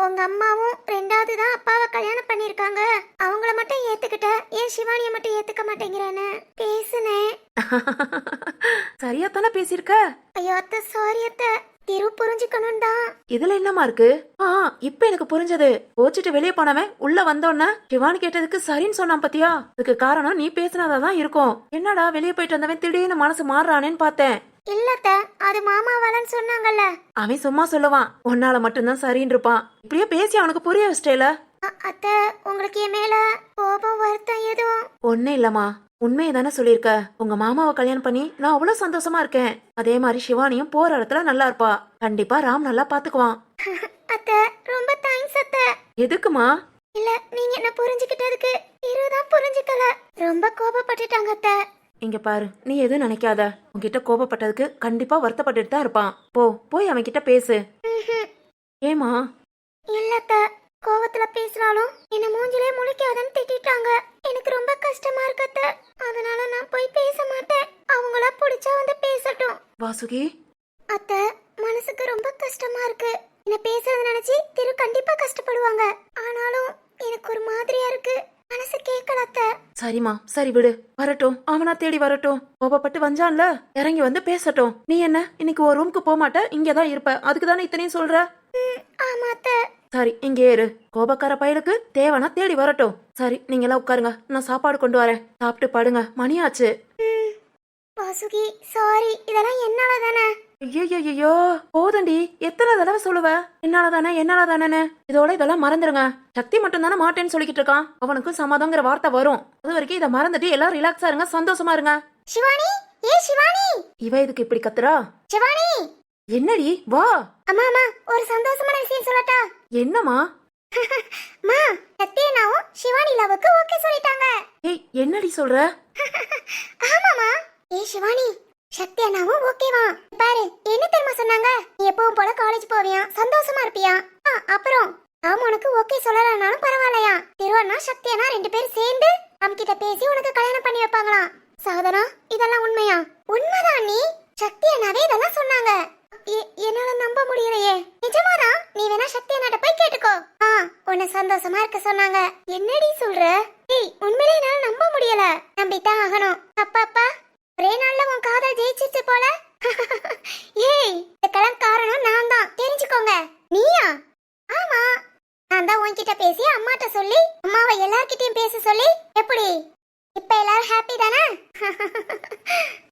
உங்க அம்மாவும் 2வது தான் அப்பாவை கல்யாணம் பண்ணிருக்காங்க. அவங்கள மட்டும் ஏத்துக்கிட்ட, ஏன் சிவானிய மட்டும் ஏத்துக்க மாட்டேங்கிறேன்னு பேசுனேன். சரியா தானே பேசிருக்க. ஐயோ அத்தை, சாரி அத்தை. திரு புரிஞ்சுக்கணும் தான். இதுல என்னமா இருக்கு? இப்ப எனக்கு புரிஞ்சது. கோச்சிட்டு வெளியே போனவன் உள்ள வந்தோன்ன சிவானி கேட்டதுக்கு சரின்னு சொன்னான் பாத்தியா? அதுக்கு காரணம் நீ பேசினதான் இருக்கும். என்னடா வெளியே போயிட்டு வந்தவன் திடீர்னு மனசு மாறுறானேன்னு பார்த்தேன். இல்லத்த, அது மாமாவாலன்னு சொன்னாங்கல்ல. அவன் சும்மா சொல்லுவான், உன்னால மட்டும்தான் சரின்னு இருப்பான். இப்படியே பேசி அவனுக்கு புரிய வச்சிட்டேல. அத்தை, உங்களுக்கு என் மேல கோபம் வருத்தம் எதுவும்? ஒன்னும் இல்லம்மா, உண்மையை தானே சொல்லியிருக்க. உங்க மாமாவை கல்யாணம் பண்ணி நான் அவ்வளவு சந்தோஷமா இருக்கேன். அதே மாதிரி சிவானியும் போற இடத்துல நல்லா இருப்பா. கண்டிப்பா ராம் நல்லா பாத்துக்குவான். அத்தை, ரொம்ப தேங்க்ஸ் அத்தை. எதுக்குமா? இல்ல, நீங்க என்ன புரிஞ்சுக்கிட்டதுக்கு இருதான் புரிஞ்சுக்கல. ரொம்ப கோபப்பட்டுட்டாங்க அத்தை. இங்க பாரு, நீ எதுவும் நினைக்காத. உன்கிட்ட கோபப்பட்டதுக்கு கண்டிப்பா வருத்தப்பட்டுட்டு தான் இருப்பான். போய் அவன் கிட்ட பேசு. ஏமா? இல்ல அத்தை, கோவத்துல பேசினாலும் என்ன மூஞ்சிலே முழிக்காதன்னு திட்டிட்டாங்க. எனக்கு ரொம்ப கஷ்டமா இருக்கு அத்தை. அதனால நான் போய் பேச மாட்டேன். அவங்களா பிடிச்சா வந்து பேசட்டும். வாசுகி, அத்தை, மனசுக்கு ரொம்ப கஷ்டமா இருக்கு. என்ன பேசுறது நினைச்சு திரு கண்டிப்பா கஷ்டப்படுவாங்க. ஆனாலும் எனக்கு ஒரு மாதிரியா இருக்கு, மனசு கேட்கல அத்தை. சரிம்மா, சரி விடு, வரட்டும். அவனா தேடி வரட்டும். கோபப்பட்டு வந்தான்ல, இறங்கி வந்து பேசட்டும். நீ என்ன இன்னைக்கு ஒரு ரூமுக்கு போக மாட்ட, இங்கதான் இருப்ப. அதுக்கு தானே இத்தனையும் சொல்ற? ஆமா அத்தை. சரி, இங்கே இரு. கோபக்கார பயலுக்கு தேவனா தேடி வரட்டும். சரி, நீங்க எல்லாம் உட்காருங்க, நான் சாப்பாடு கொண்டு வரேன். சாப்பிட்டு படுங்க, மணியாச்சு. வாசுகி, சாரி, இதெல்லாம் என்னால தானே. ஐயோ, போதண்டி, எத்தனை தடவை சொல்லுவ என்னால தானே. இதோட இதெல்லாம் மறந்துருங்க. சக்தி மட்டும் தானே மாட்டேன்னு சொல்லிக்கிட்டு இருக்கான். அவனுக்கும் சமாதாங்கிற வார்த்தை வரும். அது வரைக்கும் இதை மறந்துட்டு எல்லாரும் ரிலாக்ஸா இருங்க, சந்தோஷமா இருங்க. சிவானி, சிவானி. இவ இதுக்கு இப்படி கத்துறா? சிவானி, என்னடி? வா. அம்மா, ஒரு சந்தோஷமான விஷயம் சொல்லட்டா? என்னம்மா? மா, சத்யனாவும் சிவானி லவ்வுக்கு ஓகே சொல்லிட்டாங்க. என்னடி சொல்ற? ஆமாமா. சிவானி, சத்யனாவும் ஓகேவா? பாரு, என்ன தெரியுமா சொன்னாங்க? நீ எப்பவும் போல காலேஜ் போவியா, சந்தோஷமா இருப்பியா. அப்புறம் அவன் உனக்கு ஓகே சொல்லலனாலும் பரவாயில்லையா, திருவண்ணா சத்யனா 2 பேரும் சேர்ந்து அவன்கிட்ட பேசி உனக்கு கல்யாணம் பண்ணி வைப்பாங்களாம். சாதனா, இதெல்லாம் உண்மையா? உண்மைதான் நீ. சத்யனாவே இதெல்லாம் சொன்னாங்க. என்னால நம்ப முடியலையே. நிஜமாதான்? நீ வேணா சத்யனாட்ட போய் கேட்டுக்கோ. உன்னை சந்தோஷமா இருக்க சொன்னாங்க. என்னடி சொல்ற? உண்மையிலே என்னால நம்ப முடியல. நம்பித்தான் ஆகணும். அப்பா, ஒரே நாள்ல உன் காதல் ஜெயிச்சிச்சு போல. இதுக்கெல்லாம் காரணம் நான் தான், தெரிஞ்சுக்கோங்க. நீயா? ஆமா, நான் தான் உன்கிட்ட பேசி அம்மாட்ட சொல்லி அம்மாவை எல்லார்கிட்டயும் பேச சொல்லி. எப்படி இப்ப எல்லாரும் ஹாப்பி தானே?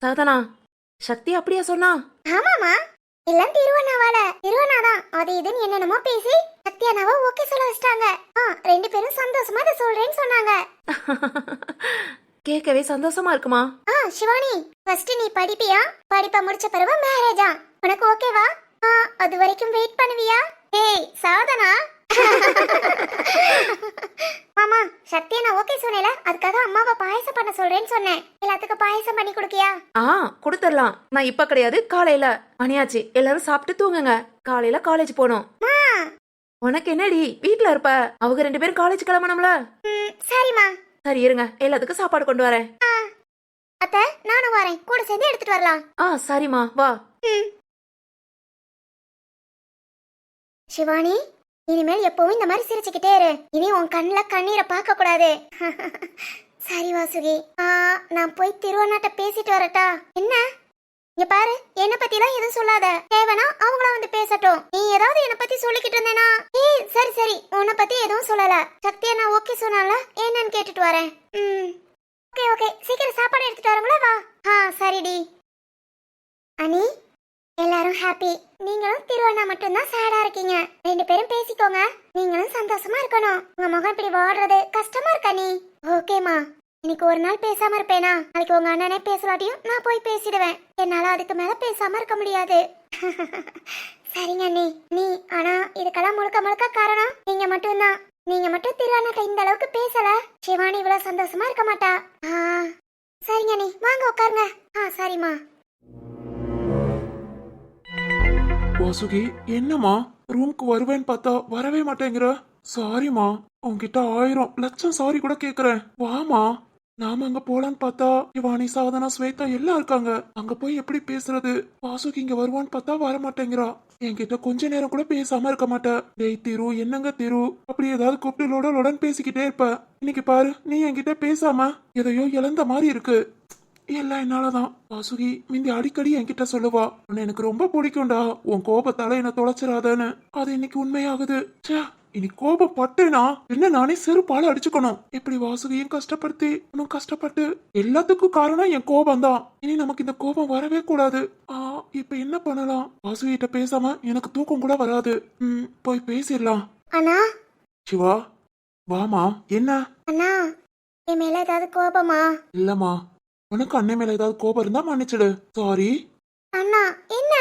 சாதனா, சக்தி அப்படியா சொன்னா? ஆமாமா, எல்லாம் திருவண்ணாதான். அது இதுன்னு என்னென்னமோ பேசி சத்யானாவை ஓகே சொல்ல வச்சிட்டாங்க. 2 பேரும் சந்தோஷமா இதை சொல்றேன்னு சொன்னாங்க. கேட்கவே சந்தோஷமா இருக்குமா? சிவானி, ஃபர்ஸ்ட் நீ படிப்பியா? படிப்ப முடிச்ச பிறகு மேரேஜா? உனக்கு ஓகேவா? அது வரைக்கும் வெயிட் பண்ணுவியா? சாதனா. மாமா, சத்யனா ஓகே சொன்னேல, அதுக்காக அம்மாவை பாயசம் பண்ண சொல்றேன்னு சொன்னேன். எல்லாத்துக்கும் பாயசம் பண்ணி கொடுக்கியா? கொடுத்துடலாம். நான் இப்ப கிடையாது, காலையில. மணியாச்சு, எல்லாரும் சாப்பிட்டு தூங்குங்க. காலையில காலேஜ் போகணும். உனக்கு என்னடி, வீட்ல இருப்ப. அவங்க 2 பேரும் காலேஜ் கிளம்பணும்ல. சரிம்மா. சரி, இருங்க, எல்லாத்துக்கும் சாப்பாடு கொண்டு வரேன். அத்தை, நானும் வரேன், கூட சேர்ந்து எடுத்துட்டு வரலாம். சரிம்மா, வா. சிவானி, இனிமேல் எப்பவும் இந்த மாதிரி சிரிச்சுக்கிட்டே இரு. இனி உன் கண்ணில் கண்ணீரை பார்க்க கூடாது. சரி வாசுகி, நான் போய் திருவண்ணாட்ட பேசிட்டு வரட்டா? என்ன? இங்க பாரு, என்ன பத்திலாம் எதுவும் சொல்லாத. தேவனா அவங்கள வந்து பேசட்டும். நீ ஏதாவது என்ன பத்தி சொல்லிக்கிட்டு இருந்தேனா? ஏய் சரி சரி, உன்னை பத்தி எதுவும் சொல்லல. சக்தியா நான் ஓகே சொன்னால என்னன்னு கேட்டுட்டு வரேன். ஓகே ஓகே, சீக்கிரம் சாப்பாடு எடுத்துட்டு வரங்களா? வா. சரிடி. அனி, எல்லாரும் ஹாப்பி. நீங்களும் திருவண்ணா மட்டும்தான் சேடா இருக்கீங்க. 2 பேரும் பேசிக்கோங்க. நீங்களும் சந்தோஷமா இருக்கணும். உங்க முகம் இப்படி வாடுறது கஷ்டமா இருக்கா நீ? ஓகேமா. இன்னைக்கு ஒரு நாள் பேசாம இருப்பேனா? நாளைக்கு உங்க அண்ணனே பேசலாட்டியும் நான் போய் பேசிடுவேன். என்னால அதுக்கு மேல பேசாம இருக்க முடியாது. சரிங்க நீ ஆனா இதுக்கெல்லாம் முழுக்க முழுக்க காரணம் நீங்க மட்டும்தான். நீங்க மட்டும் திருவண்ணாட்ட இந்த அளவுக்கு பேசல, சிவானி இவ்வளவு சந்தோஷமா இருக்க மாட்டா. சரிங்க வாங்க உட்காருங்க. சரிம்மா. வாசுகி, என்னம்மா ரூம்க்கு வருவேன்னு பார்த்தா வரவே மாட்டேங்கிற? சாரிம்மா, உன்கிட்ட 1000 லட்சம் சாரி கூட கேக்குறேன். வாமா, நாம அங்க போலான்னு பார்த்தா இவானி, சாதனா, ஸ்வேதா எல்லாம் இருக்காங்க. அங்க போய் எப்படி பேசுறது? வாசுகி இங்க வருவான்னு பார்த்தா வர மாட்டேங்கிறா. என்கிட்ட கொஞ்ச நேரம் கூட பேசாம இருக்க மாட்டா. டேய் திரு, என்னங்க திரு, அப்படி ஏதாவது கூப்பிட்டு லொடன் பேசிக்கிட்டே இருப்ப. இன்னைக்கு பாரு, நீ என்கிட்ட பேசாம எதையோ இழந்த மாதிரி இருக்கு. எல்லாம் என்னாலதான். வாசுகி மிந்தி அடிக்கடி என்கிட்ட சொல்லுவா, உன்னை எனக்கு ரொம்ப பிடிக்கும்டா, உன் கோபத்தால என்ன தொலைச்சிடாதன்னு. அது இன்னைக்கு உண்மையாகுது. ச்சே, இனி கோபம் பட்டேனா என்ன நானே செருப்பால அடிச்சுக்கணும். இப்படி வாசுகியும் கஷ்டப்படுத்தி இன்னும் கஷ்டப்பட்டு எல்லாத்துக்கும் காரணம் என் கோபம் தான். இனி நமக்கு இந்த கோபம் வரவே கூடாது. இப்ப என்ன பண்ணலாம்? வாசுகிட்ட பேசாம எனக்கு தூக்கம் கூட வராது. போய் பேசிடலாம். அண்ணா. சிவா, வாமா. என்ன அண்ணா, என் மேல ஏதாவது கோபமா? இல்லம்மா, உனக்கு அண்ணன் மேல ஏதாவது கோபம் இருந்தா மன்னிச்சிடு. சாரி. அண்ணா, என்ன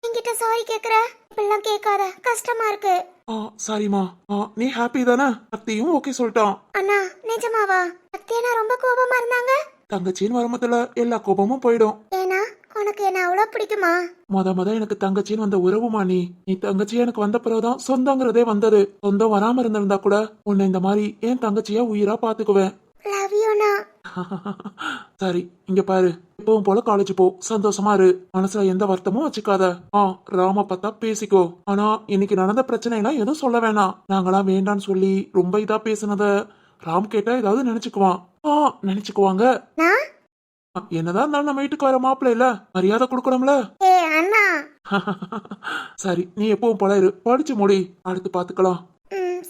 என்கிட்ட சாரி கேக்குற? இப்பெல்லாம் கேட்காத, கஷ்டமா இருக்கு. சாரிமா. நீ ஹாப்பி தானே? சக்தியும் ஓகே சொல்லிட்டான். அண்ணா நிஜமாவா? சக்தியா ரொம்ப கோபமா இருந்தாங்க. தங்கச்சின்னு வரும்போதுல எல்லா கோபமும் போயிடும். ஏன்னா உனக்கு என்ன அவ்வளவு பிடிக்குமா? முத எனக்கு தங்கச்சின்னு வந்த உறவுமா நீ. நீ தங்கச்சி எனக்கு வந்த பிறகுதான் சொந்தங்கிறதே வந்தது. சொந்தம் வராம இருந்திருந்தா கூட உன்னை இந்த மாதிரி என் தங்கச்சியா உயிரா பாத்துக்குவேன். லவ் யூண்ணா. சரி, இங்க பாரு, எப்பவும் போல காலேஜ் போ, சந்தோஷமா இரு, மனசுல எந்த வருத்தமும் வச்சுக்காத. ராம பார்த்தா பேசிக்கோ. ஆனா இன்னைக்கு நடந்த பிரச்சனை எல்லாம் எதுவும் சொல்ல வேணாம். நாங்களாம் வேண்டான்னு சொல்லி ரொம்ப இதா பேசினத ராம் கேட்டா ஏதாவது நினைச்சுக்குவான். நினைச்சுக்குவாங்க. என்னதான் இருந்தாலும் நம்ம வீட்டுக்கு வர மாப்பிள்ள இல்ல, மரியாதை கொடுக்கணும்ல. அண்ணா. சரி, நீ எப்பவும் போல இரு, படிச்சு முடி, அடுத்து பாத்துக்கலாம்.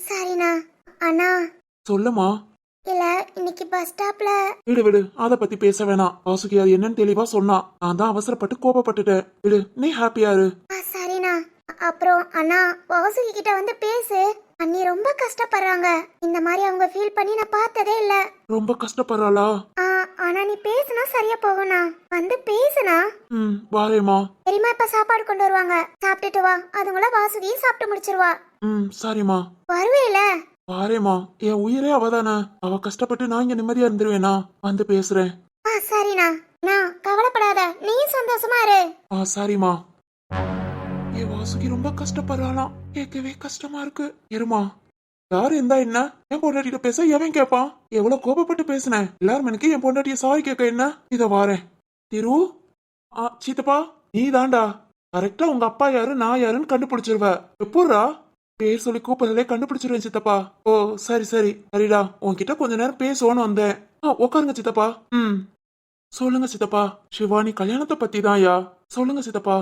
சரிண்ணா. அண்ணா. சொல்லுமா. இல்ல, இன்னைக்கு பஸ் ஸ்டாப்ல. விடு, அத பத்தி பேச வேணாம். வாசுகி அது என்னன்னு தெளிவா சொன்னா. நான் தான் அவசரப்பட்டு கோபப்பட்டுட்டேன். விடு, நீ ஹாப்பியா இரு. சரிண்ணா. அப்புறம் அண்ணா, வாசுகி கிட்ட வந்து பேசு. அண்ணி ரொம்ப கஷ்டப்படுறாங்க. இந்த மாதிரி அவங்க ஃபீல் பண்ணி நான் பார்த்ததே இல்ல. ரொம்ப கஷ்டப்படுறாளா? ஆனா நீ பேசுனா சரியா போகும்ண்ணா. வந்து பேசுனா. வாரேமா. தெரியுமா, இப்ப சாப்பாடு கொண்டு வருவாங்க, சாப்பிட்டுட்டு வா. அதுங்கள வாசுகியும் சாப்பிட்டு முடிச்சிருவா. சரிம்மா. வருவேல? வாரேமா, என் உயிரே அவதானே. அவ கஷ்டப்பட்டு நான் இங்க நிம்மதியா இருந்துருவேனா? வந்து பேசுறேன். சரிண்ணா. நான் கவலைப்படாத, நீ சந்தோஷமா இரு. சரிம்மா. என் வாசுகி ரொம்ப கஷ்டப்படுறாளாம். கேட்கவே கஷ்டமா இருக்கு. இருமா, யாரு இருந்தா என்ன? என் பொண்டாட்டிட்ட பேச எவன் கேட்பான்? எவ்வளவு கோபப்பட்டு பேசினேன். எல்லாரும் எனக்கு என் பொண்டாட்டிய சாரி கேட்க என்ன? இத வாரேன். திரு, சீத்தப்பா, நீ தாண்டா. கரெக்டா உங்க அப்பா யாரு நான் யாருன்னு கண்டுபிடிச்சிருவ. எப்படா? பேர் சொல்லி கூப்பிடலே கண்டுபிடிச்சிருவேன் சித்தப்பா. ஓ சரி சரிடா, உன்கிட்ட கொஞ்ச நேரம் பேசுவோன்னு வந்தேன். உட்காருங்க சித்தப்பா. சொல்லுங்க சித்தப்பா. சிவானி கல்யாணத்தை பத்தி தான்யா. சொல்லுங்க சித்தப்பா.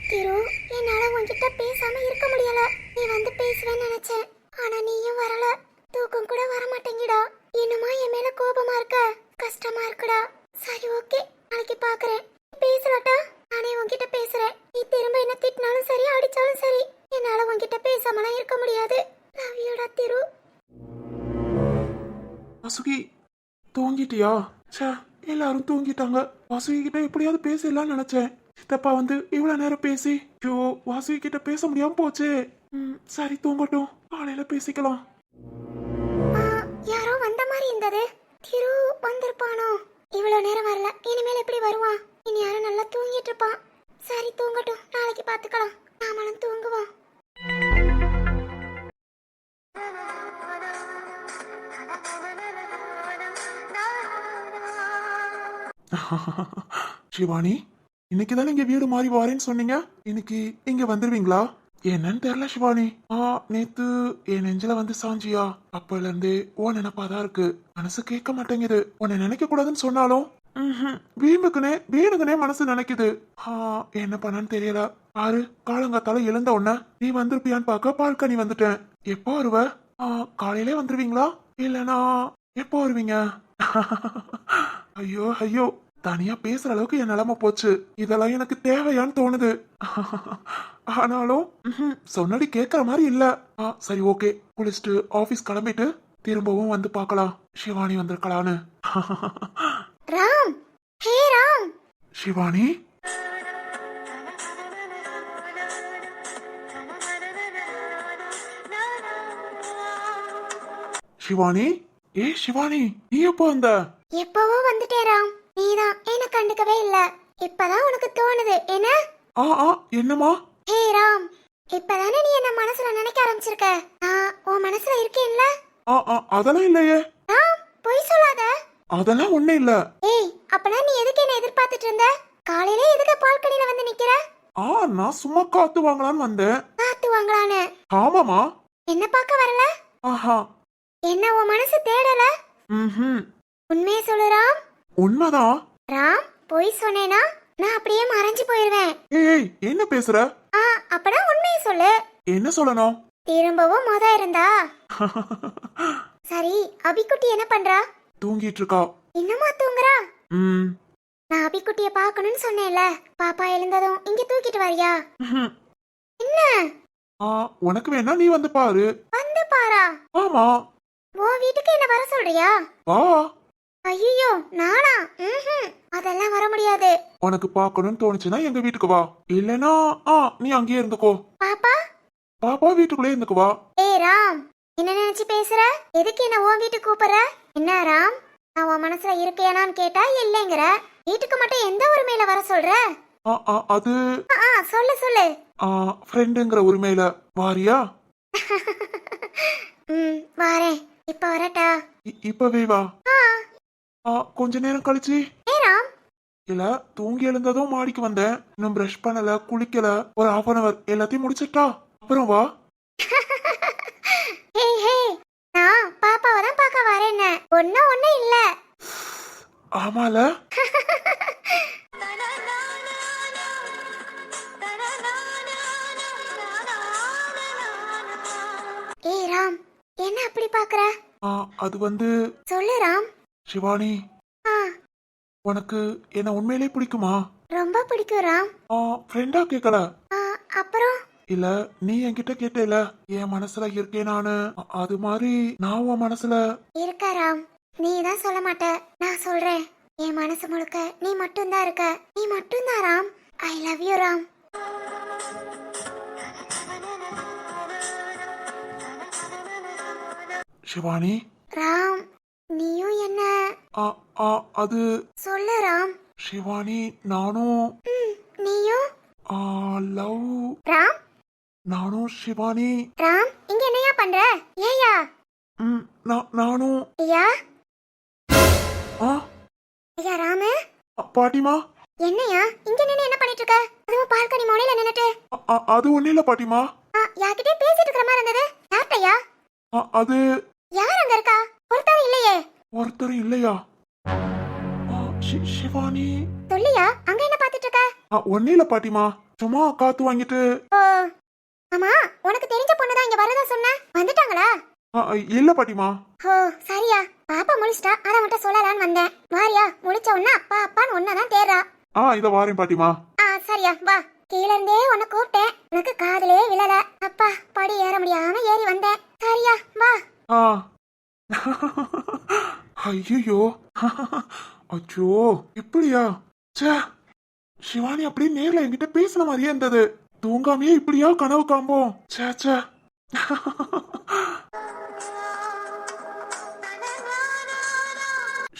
திரு, என்னால உன்கிட்ட பேசாம இருக்க முடியல. நீ வந்து பேசுவேன்னு நினைச்சேன், ஆனா நீயும் வரல. தூக்கம் கூட வர மாட்டேங்கிடா. இன்னுமா என் மேல கோபமா இருக்க? கஷ்டமா இருக்குடா. சரி ஓகே, நாளைக்கு பாக்குறேன். பேசலாட்டா? நானே உன்கிட்ட பேசுறேன். நீ திரும்ப என்ன திட்டினாலும் சரி, அடிச்சாலும் சரி, என்னால உன்கிட்ட பேசாமலாம் இருக்க முடியாது. லவ் யூடா திரு. வாசுகி தூங்கிட்டியா? எல்லாரும் தூங்கிட்டாங்க. வாசுகி கிட்ட எப்படியாவது பேசலாம்னு நினைச்சேன். சித்தப்பா வந்து இவ்வளவு நேரம் பேசி வாசுகி கிட்ட பேச முடியாம போச்சு. சரி தூங்கட்டும், காலையில பேசிக்கலாம். யாரோ வந்த மாதிரி இருந்தது. திரு வந்திருப்பானோ? இவ்வளவு நேரம் வரல, இனிமேல் எப்படி வருவான்? இனி யாரும் நல்லா தூங்கிட்டு இருப்பான். சரி தூங்கட்டும், நாளைக்கு பாத்துக்கலாம். நாமளும் தூங்குவோம். சிவானி, இன்னைக்குதான் இங்க வீடு மாறி வாரேன்னு சொன்னீங்க, இன்னைக்கு இங்க வந்துருவீங்களா? என்னன்னு தெரியல சிவானி. நேத்து என் நெஞ்சில வந்து சாஞ்சியா, அப்பல இருந்தே ஓ நினைப்பாதான் இருக்கு. மனசு கேட்க மாட்டேங்குது. உன்னை நினைக்க கூடாதுன்னு சொன்னாலும் வீணுக்குனே மனசு நினைக்குது. என்ன பண்ணன்னு தெரியல. ஆறு காலங்காத்தால எழுந்த உடனே நீ வந்திருப்பியான்னு பார்க்க பால்கனி வந்துட்டேன். எப்போ வருவ? காலையிலே வந்துருவீங்களா இல்லனா எப்போ வருவீங்க? ஐயோ ஐயோ, தனியா பேசுற அளவுக்கு என் நிலைமை போச்சு. இதெல்லாம் எனக்கு தேவையான்னு தோணுது. ஆனாலும் சொன்னடி கேக்குற மாதிரி இல்ல. சரி ஓகே, குளிச்சுட்டு ஆபீஸ் கிளம்பிட்டு திரும்பவும் வந்து பார்க்கலாம். சிவானி வந்திருக்கலான்னு. ராம், ஹே ராம். சிவானி, சிவானி, ஏ சிவானி, நீ எப்போ வந்த? எப்பவோ வந்துட்டேன் ராம். நீதான் என்ன கண்டுக்கவே இல்ல. இப்பதான் உனக்கு தோணுது என்ன? என்னமா? ஹே ராம், இப்பதானே நீ என்ன மனசுல நினைக்க ஆரம்பிச்சிருக்க. நான் உன் மனசுல இருக்கேன்ல. அதெல்லாம் இல்லையே. ராம், பொய் சொல்லாத. அதெல்லாம் ஒண்ணு இல்ல. ஏய், அப்பனா நீ எதுக்கு என்ன எதிர்பார்த்துட்டு இருந்த? காலையில எதுக்கு பால்கனில வந்து நிக்கிற? நான் சும்மா காத்து வாங்கலான்னு வந்தேன். காத்து வாங்கலான்னு? ஆமாமா. என்ன பார்க்க வரல? என்ன உன் மனசு தேடல? உண்மையை சொல்லு ராம். உண்மைதான். ராம், பொய் சொன்னேனா நான் அப்படியே மறைஞ்சு போயிருவேன். ஏய், என்ன பேசுற? அப்பனா உண்மையை சொல்லு. என்ன சொல்லணும்? திரும்பவும் மொத இருந்தா. சரி, அபிக்குட்டி என்ன பண்றா? தூங்கிட்டு இருக்கா. இன்னுமா தூங்குறா? நான் அபிக்குட்டிய பாக்கணும்னு சொன்னேன்ல. பாப்பா எழுந்ததும் இங்க தூக்கிட்டு வரியா? என்ன? உனக்கு வேணா நீ வந்து பாரு. வந்து பாரா? ஆமா. உன் வீட்டுக்கு என்ன வர சொல்றியா? வா. ஐயோ, நானா? அதெல்லாம் வர முடியாது. உனக்கு பாக்கணும்னு தோணுச்சுன்னா எங்க வீட்டுக்கு வா. இல்லனா நீ அங்கேயே இருந்துக்கோ. பாப்பா? பாப்பா வீட்டுக்குள்ளே இருந்துக்குவா. ஏய் ராம், என்ன நினைச்சு பேசுற? எதுக்கு என்ன உன் வீட்டுக்கு கூப்பிடுற? என்ன ராம், நான் உன் மனசுல இருப்பேனான்னு கேட்டா இல்லைங்கிற. வீட்டுக்கு மட்டும் எந்த உரிமையில வர சொல்ற? அது சொல்லு சொல்லு. ஃப்ரெண்டுங்கிற உரிமையில வாரியா? வாரேன். இப்ப வரட்டா? இப்பவே வா. கொஞ்ச நேரம் கழிச்சு. ராம், இல்ல, தூங்கி எழுந்ததும் மாடிக்கு வந்தேன். இன்னும் பிரஷ் பண்ணல, குளிக்கல. ஒரு 1/2 hour எல்லாத்தையும் முடிச்சிட்டா அப்புறம் வா. நான் பாப்பாவை தான் பார்க்க வரேன். ஒண்ணு இல்ல. ஆமால. ஏய் ராம், என்ன அப்படி பாக்குற? அது வந்து சொல்லு ராம். சிவானி, உனக்கு என்ன உண்மையிலே பிடிக்குமா? ரொம்ப பிடிக்கும் ராம். ஃப்ரெண்டா கேக்கல. அப்புறம் இல்ல, நீ என்கிட்ட கேட்டேல என் மனசுல இருக்கேன் நானு. அது மாதிரி நான் உன் மனசுல இருக்க ராம். நீ தான் சொல்ல மாட்ட, நான் சொல்றேன். என் மனசு முழுக்க நீ மட்டும்தான் இருக்க. நீ மட்டும்தான் Ram. I love you Ram. Shivani. Ram, நீயும் என்ன? அது சொல்லு ராம். சிவானி, நானும் நீயும் லவ். ராம், நானும் சிவானி. ராம், இங்க என்னையா பண்ற? ஏயா? நானும். ஐயா? ஐயா ராமு. பாட்டிமா. என்னையா இங்க நின்னு என்ன பண்ணிட்டு இருக்க? அதுவும் பால்கனி மூலையில நின்னுட்டு. அது ஒண்ணு இல்ல பாட்டிமா. யார்கிட்டயும் பேசிட்டு இருக்கிற மாதிரி இருந்தது. யார்கிட்டயா? அது யார் அங்க இருக்கா? ஒருத்தரும் இல்லையே. ஒருத்தரும் இல்லையா? சிவானி. சொல்லியா, அங்க என்ன பாத்துட்டு இருக்க? ஒண்ணு இல்ல பாட்டிமா, சும்மா காத்து வாங்கிட்டு. ஆமா, உனக்கு தெரிஞ்ச பொண்ணுதான் இங்க வரதா சொன்ன. வந்துட்டாங்களா? இல்ல பாட்டிமா. சரியா, பாப்பா முழிச்சிட்டா, அத மட்டும் சொல்லலான்னு வந்தேன். வாரியா? முழிச்ச உடனே அப்பா அப்பான்னு ஒன்னதான் தேடுறா. இத வாரேன் பாட்டிமா. சரியா, வா. கீழ இருந்தே உன்னை கூப்பிட்டேன், உனக்கு காதுலே விழல. அப்பா, படி ஏற முடியாம ஏறி வந்தேன். சரியா, வா. ஐயோ, அச்சோ, இப்படியா? சிவானி அப்படியே நேர்ல என்கிட்ட பேசின மாதிரியே இருந்தது. தூங்காமையே இப்படியா கனவு காம்போம்? சே.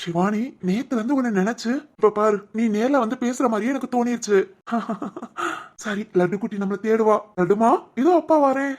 சிவானி, நேத்துல இருந்து உன்னை நினைச்சு இப்ப பாரு, நீ நேர்ல வந்து பேசுற மாதிரியே எனக்கு தோணிருச்சு. சரி, லட்டு குட்டி நம்மள தேடுவா. லட்டுமா, இதோ அப்பா வரேன்.